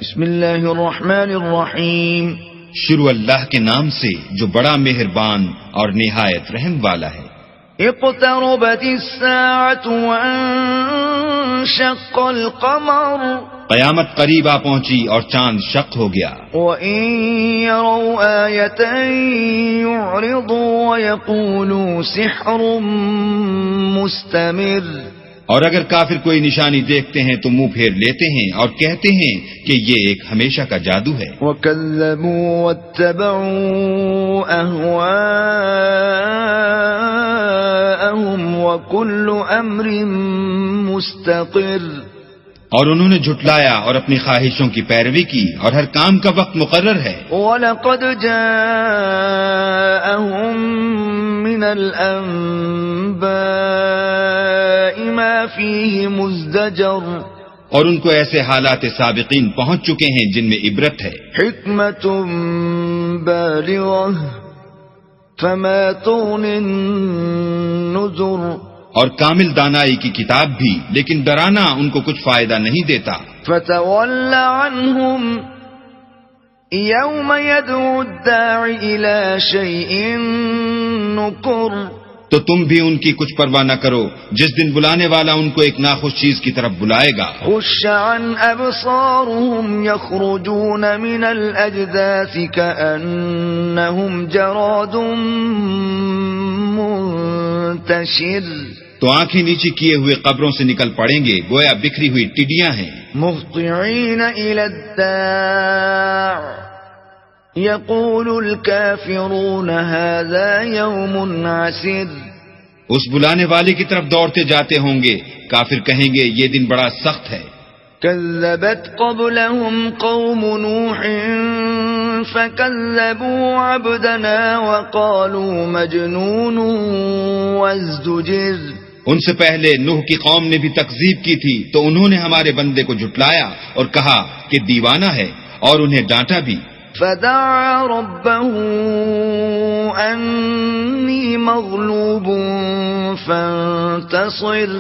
بسم اللہ الرحمن الرحیم. شروع اللہ کے نام سے جو بڑا مہربان اور نہایت رحم والا ہے. اقتربت الساعة وانشق القمر. قیامت قریب آ پہنچی اور چاند شق ہو گیا. وَإِن يَرَوْا آيَةً يُعْرِضُوا وَيَقُولُوا سِحْرٌ مُسْتَمِرٌ. اور اگر کافر کوئی نشانی دیکھتے ہیں تو منہ پھیر لیتے ہیں اور کہتے ہیں کہ یہ ایک ہمیشہ کا جادو ہے. وَكَذَّبُوا وَاتَّبَعُوا أَهْوَاءَهُمْ وَكُلُّ أَمْرٍ مُسْتَقِرٌ. اور انہوں نے جھٹلایا اور اپنی خواہشوں کی پیروی کی اور ہر کام کا وقت مقرر ہے. وَلَقَدْ جَاءَهُم مِّنَ الْأَنبَاءِ مَا فِيهِ مُزْدَجَرٌ. اور ان کو ایسے حالات سابقین پہنچ چکے ہیں جن میں عبرت ہے. حِکْمَةٌ بَالِغَةٌ فَمَا تُغْنِ النُّذُرُ. اور کامل دانائی کی کتاب بھی، لیکن ڈرانا ان کو کچھ فائدہ نہیں دیتا. فَتَوَلَّ عَنْهُمْ يَوْمَ يَدْعُ الدَّاعِ إِلَى شَيْءٍ نُكُرٍ. تو تم بھی ان کی کچھ پرواہ نہ کرو جس دن بلانے والا ان کو ایک ناخوش چیز کی طرف بلائے گا. خُشَّ عَنْ أَبْصَارُهُمْ يَخْرُجُونَ مِنَ الْأَجْدَاثِ كَأَنَّهُمْ جَرَادٌ مُنْتَشِرٌ. تو آنکھیں نیچی کیے ہوئے قبروں سے نکل پڑیں گے گویا بکھری ہوئی ٹڈیاں ہیں. مُهْطِعِينَ إِلَى الدَّاعِ يَقُولُ الْكَافِرُونَ هَذَا يَوْمٌ عَسِرٌ. اس بلانے والے کی طرف دوڑتے جاتے ہوں گے، کافر کہیں گے یہ دن بڑا سخت ہے. كَذَّبَتْ قَبْلَهُمْ قَوْمُ نُوحٍ فَكَذَّبُوا عَبْدَنَا وَقَالُوا مَجْنُونٌ وَازْدُجِرٌ. ان سے پہلے نوح کی قوم نے بھی تکذیب کی تھی تو انہوں نے ہمارے بندے کو جھٹلایا اور کہا کہ دیوانہ ہے، اور انہیں ڈانٹا بھی. فَدَعَا رَبَّهُ أَنِّي مَغْلُوبٌ فَانتَصِرْ.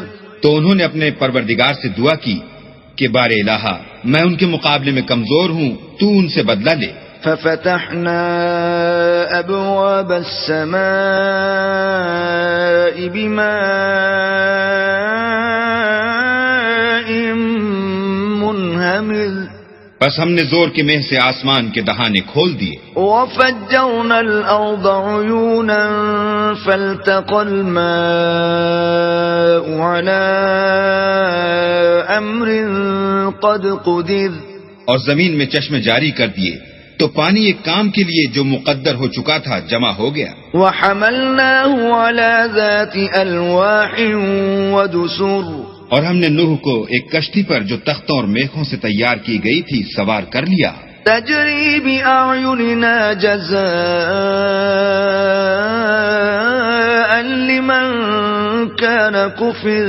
تو انہوں نے اپنے پروردگار سے دعا کی کہ بار الہا میں ان کے مقابلے میں کمزور ہوں، تو ان سے بدلہ لے. فَفَتَحْنَا أَبْوَابَ السَّمَاءِ بِمَاءٍ مُنْهَمِرٍ. بس ہم نے زور کے مہ سے آسمان کے دہانے کھول دیے. وَفَجَّرْنَا الْأَرْضَ عُيُونًا فَالْتَقَى الْمَاءُ عَلَى أَمْرٍ قَدْ قُدِرَ. اور زمین میں چشمے جاری کر دیے تو پانی ایک کام کے لیے جو مقدر ہو چکا تھا جمع ہو گیا. وَحَمَلْنَاهُ عَلَى ذَاتِ أَلْوَاحٍ وَدُسُرٍ. اور ہم نے نوح کو ایک کشتی پر جو تختوں اور میخوں سے تیار کی گئی تھی سوار کر لیا. تَجْرِي بِأَعْيُنِنَا جَزَاءً لِمَنْ كَانَ كُفِرَ.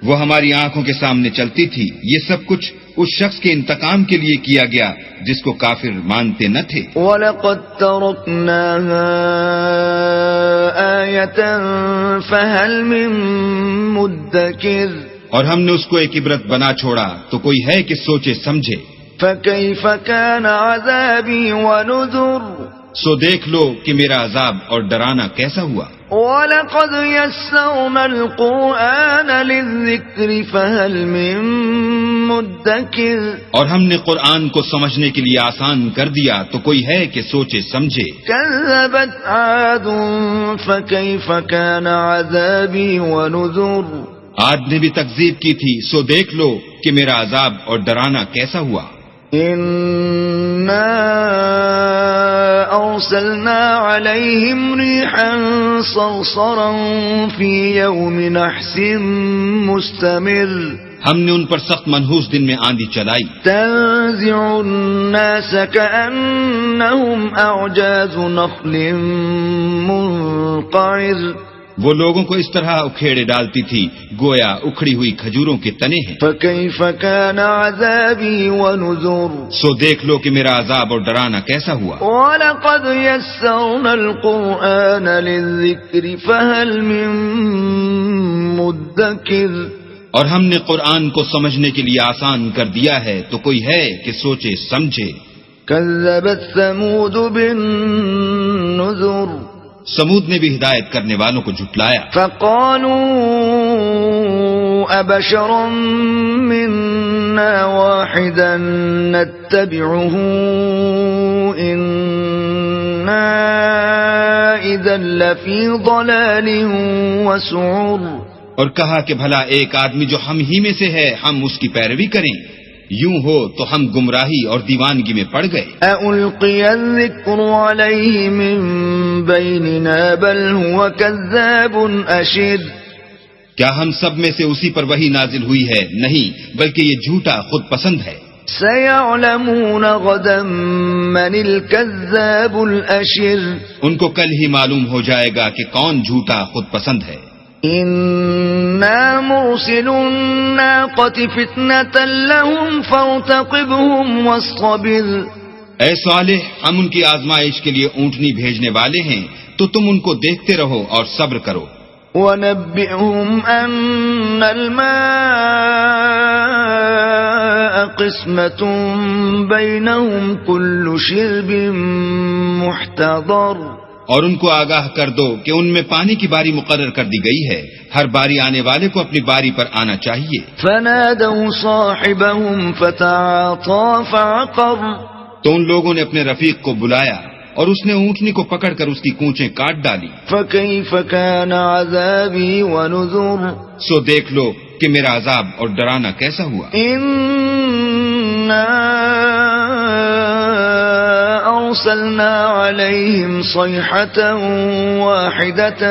وہ ہماری آنکھوں کے سامنے چلتی تھی. یہ سب کچھ اس شخص کے انتقام کے لیے کیا گیا جس کو کافر مانتے نہ تھے. وَلَقَدْ تَرَكْنَاهَا آيَةً فَهَلْ مِن مُدَّكِرٍ. اور ہم نے اس کو ایک عبرت بنا چھوڑا تو کوئی ہے کہ سوچے سمجھے. فَكَيْفَ كَانَ عَذَابِي وَنُذُرِ. سو دیکھ لو کہ میرا عذاب اور ڈرانا کیسا ہوا. وَلَقَدْ يَسَّرْنَا الْقُرْآنَ لِلذِّكْرِ فَهَلْ مِن مُدَّكِرٍ. اور ہم نے قرآن کو سمجھنے کے لیے آسان کر دیا تو کوئی ہے کہ سوچے سمجھے. كَذَّبَتْ عَادٌ فَكَيْفَ كَانَ عَذَابِي وَنُذُرِ. عاد نے بھی تکذیب کی تھی سو دیکھ لو کہ میرا عذاب اور ڈرانا کیسا ہوا. إِنَّا أَرْسَلْنَا عَلَيْهِمْ رِيحًا صَرْصَرًا فِي يَوْمِ نَحْسٍ مُسْتَمِرٍ. ہم نے ان پر سخت منحوس دن میں آندھی چلائی. تَنزِعُ النَّاسَ كَأَنَّهُمْ أَعْجَازُ نَخْلٍ مُنْقَعِرٍ. وہ لوگوں کو اس طرح اکھیڑے ڈالتی تھی گویا اکھڑی ہوئی کھجوروں کے تنے ہیں. فَكَيْفَ كَانَ عَذَابِي وَنُذُرِ. سو دیکھ لو کہ میرا عذاب اور ڈرانا کیسا ہوا. وَلَقَدْ يَسَّرْنَا الْقُرْآنَ لِلذِّكْرِ فَهَلْ مِن مُدَّكِرٍ. اور ہم نے قرآن کو سمجھنے کے لیے آسان کر دیا ہے تو کوئی ہے کہ سوچے سمجھے۔ كذبت ثمود بالنذر سمود نے بھی ہدایت کرنے والوں کو جھٹلایا۔ فقالوا أبشرا منا واحدا نتبعه إنا إذا لفي ضلال وسعر، اور کہا کہ بھلا ایک آدمی جو ہم ہی میں سے ہے ہم اس کی پیروی کریں، یوں ہو تو ہم گمراہی اور دیوانگی میں پڑ گئے۔ ألقي الذكر عليه من بيننا بل هو كذاب أشر، کیا ہم سب میں سے اسی پر وحی نازل ہوئی ہے؟ نہیں، بلکہ یہ جھوٹا خود پسند ہے۔ سيعلمون غدا من الكذاب الأشر، ان کو کل ہی معلوم ہو جائے گا کہ کون جھوٹا خود پسند ہے۔ إنا مرسل الناقة فتنة لهم فارتقبهم واصطبر، اے صالح، ہم ان کی آزمائش کے لیے اونٹنی بھیجنے والے ہیں تو تم ان کو دیکھتے رہو اور صبر کرو۔ ونبئهم أن الماء قسمة بينهم كل شرب محتضر، اور ان کو آگاہ کر دو کہ ان میں پانی کی باری مقرر کر دی گئی ہے، ہر باری آنے والے کو اپنی باری پر آنا چاہیے۔ فنادوا صاحبهم فتعاطى فعقر، تو ان لوگوں نے اپنے رفیق کو بلایا اور اس نے اونٹنی کو پکڑ کر اس کی کونچیں کاٹ ڈالی۔ فكيف كان عذابي ونذر، سو دیکھ لو کہ میرا عذاب اور ڈرانا کیسا ہوا۔ إنا أرسلنا عليهم صيحة واحدة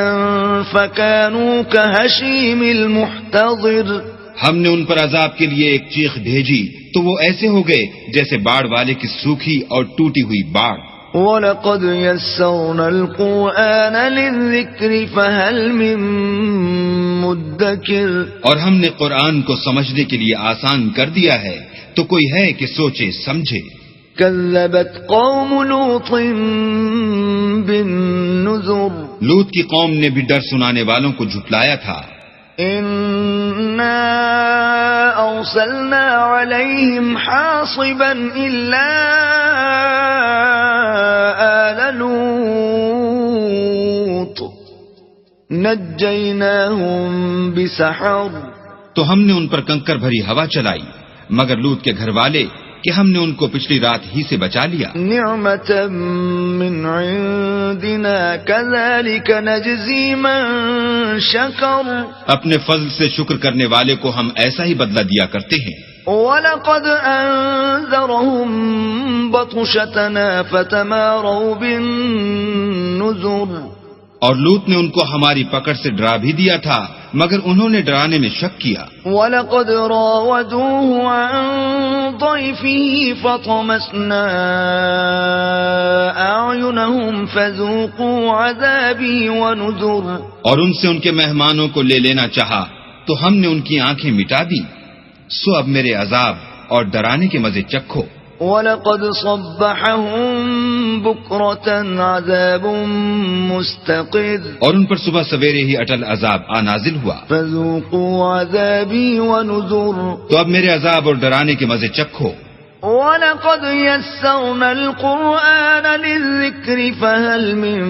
فكانوا كهشيم المحتضر، ہم نے ان پر عذاب کے لیے ایک چیخ بھیجی تو وہ ایسے ہو گئے جیسے باڑ والے کی سوکھی اور ٹوٹی ہوئی باڑ۔ وَلَقَدْ يَسَّرْنَا الْقُرْآنَ لِلذِّكْرِ فَهَلْ مِن مُدَّكِرٍ، اور ہم نے قرآن کو سمجھنے کے لیے آسان کر دیا ہے تو کوئی ہے کہ سوچے سمجھے۔ كذبت قوم لوط بالنذر، لوط کی قوم نے بھی ڈر سنانے والوں کو جھٹلایا تھا۔ إنا أرسلنا عليهم حاصبا إلا آل لوط نجيناهم بسحر، تو ہم نے ان پر کنکر بھری ہوا چلائی مگر لوط کے گھر والے کہ ہم نے ان کو پچھلی رات ہی سے بچا لیا۔ نعمة من عندنا كذلك نجزي من شكر، اپنے فضل سے شکر کرنے والے کو ہم ایسا ہی بدلہ دیا کرتے ہیں۔ وَلَقَدْ أَنذَرَهُم بَطْشَتَنَا فَتَمَارَوْا بِالنُّذُرِ، اور لوط نے ان کو ہماری پکڑ سے ڈرا بھی دیا تھا مگر انہوں نے ڈرانے میں شک کیا۔ وَلَقَدْ رَاوَدُوهُ عَن ضَيْفِهِ فَطَمَسْنَا أَعْيُنَهُمْ فَذُوقُوا عَذَابِي وَنُذُرِ، اور ان سے ان کے مہمانوں کو لے لینا چاہا تو ہم نے ان کی آنکھیں مٹا دی، سو اب میرے عذاب اور ڈرانے کے مزے چکھو۔ وَلَقَدْ صَبَّحَهُم بُكْرَةً عَذَابٌ مُسْتَقِرٌ، اور ان پر صبح سویرے ہی اٹل عذاب آ نازل ہوا، فَذُوقُوا عَذَابِي وَنُذُرِ، تو اب میرے عذاب اور ڈرانے کے مزے چکھو۔ وَلَقَدْ يَسَّرْنَا الْقُرْآنَ لِلذِّكْرِ فَهَلْ مِن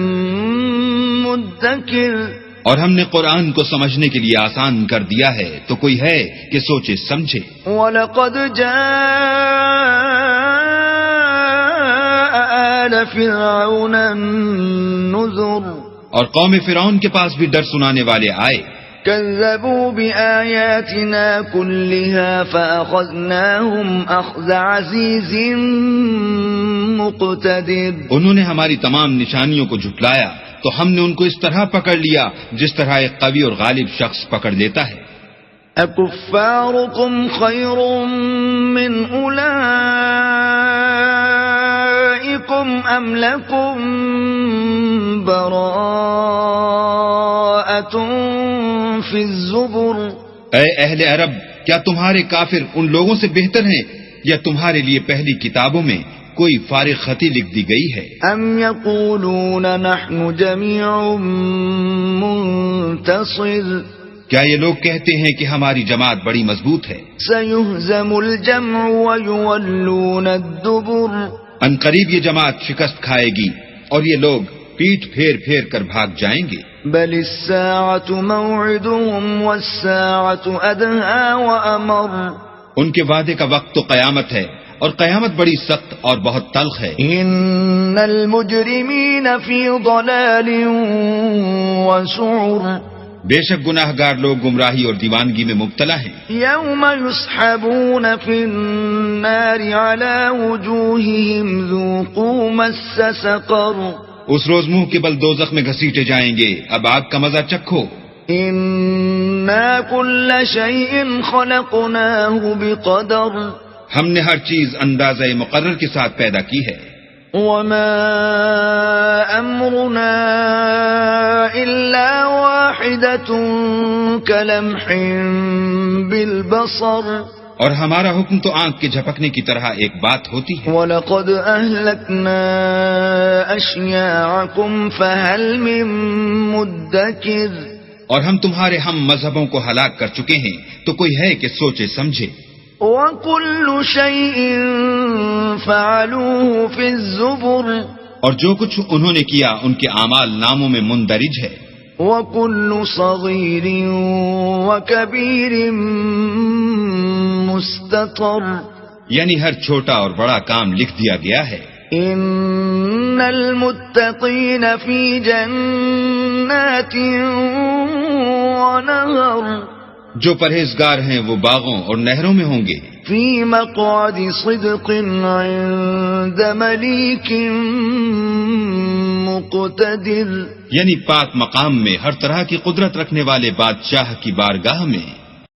مُدَّكِرٍ، اور ہم نے قرآن کو سمجھنے کے لیے آسان کر دیا ہے تو کوئی ہے کہ سوچے سمجھے۔ وَلَقَدْ جَاءَ آلَ فِرْعَوْنَ النُّذُرُ، اور قوم فرعون کے پاس بھی ڈر سنانے والے آئے، كَذَّبُوا بِآيَاتِنَا كُلِّهَا فَأَخَذْنَاهُمْ أَخْذَ عَزِيزٍ مُقْتَدِرٍ، انہوں نے ہماری تمام نشانیوں کو جھٹلایا تو ہم نے ان کو اس طرح پکڑ لیا جس طرح ایک قوی اور غالب شخص پکڑ لیتا ہے۔ أَكُفَّارُكُمْ خَيْرٌ مِّنْ أُولَئِكُمْ أَمْ لَكُمْ بَرَاءَةٌ فِي الزُّبُرِ، اے اہل عرب، کیا تمہارے کافر ان لوگوں سے بہتر ہیں یا تمہارے لیے پہلی کتابوں میں کوئی فارغ خطی لکھ دی گئی ہے؟ ام یقولون نحن جمیع منتصر، کیا یہ لوگ کہتے ہیں کہ ہماری جماعت بڑی مضبوط ہے؟ سيهزم الجمع ويولون الدبر ان قریب یہ جماعت شکست کھائے گی اور یہ لوگ پیٹھ پھیر پھیر کر بھاگ جائیں گے. بل الساعة موعدهم والساعة أدهى وأمر ان کے وعدے کا وقت تو قیامت ہے اور قیامت بڑی سخت اور بہت تلخ ہے. إن المجرمين في ضلال وسعر بے شک گناہ گار لوگ گمراہی اور دیوانگی میں مبتلا ہیں. يوم يسحبون في النار على وجوههم ذوقوا مس سقر اس روز منہ کے بل دوزخ میں گھسیٹے جائیں گے، اب آگ کا مزہ چکھو. إنا كل شيء خلقناه بقدر ہم نے ہر چیز اندازہ مقرر کے ساتھ پیدا کی ہے. وما أمرنا إلا واحدة كلمح بالبصر اور ہمارا حکم تو آنکھ کے جھپکنے کی طرح ایک بات ہوتی ہے. وَلَقَدْ أَهْلَكْنَا أَشْيَاعَكُمْ فَهَلْ مِن مُدَّكِرٍ اور ہم تمہارے ہم مذہبوں کو ہلاک کر چکے ہیں، تو کوئی ہے کہ سوچے سمجھے. وَكُلُّ شَيْءٍ فَعَلُوهُ فِي الزُّبُرِ اور جو کچھ انہوں نے کیا ان کے اعمال ناموں میں مندرج ہے. وَكُلُّ صَغِيرٍ وَكَبِيرٍ مُسْتَطَرٍ یعنی ہر چھوٹا اور بڑا کام لکھ دیا گیا ہے. ان المتقین فی جنات ونہر جو پرہیزگار ہیں وہ باغوں اور نہروں میں ہوں گے. فی مقعد صدق عند ملیک مقتدر یعنی پاک مقام میں ہر طرح کی قدرت رکھنے والے بادشاہ کی بارگاہ میں.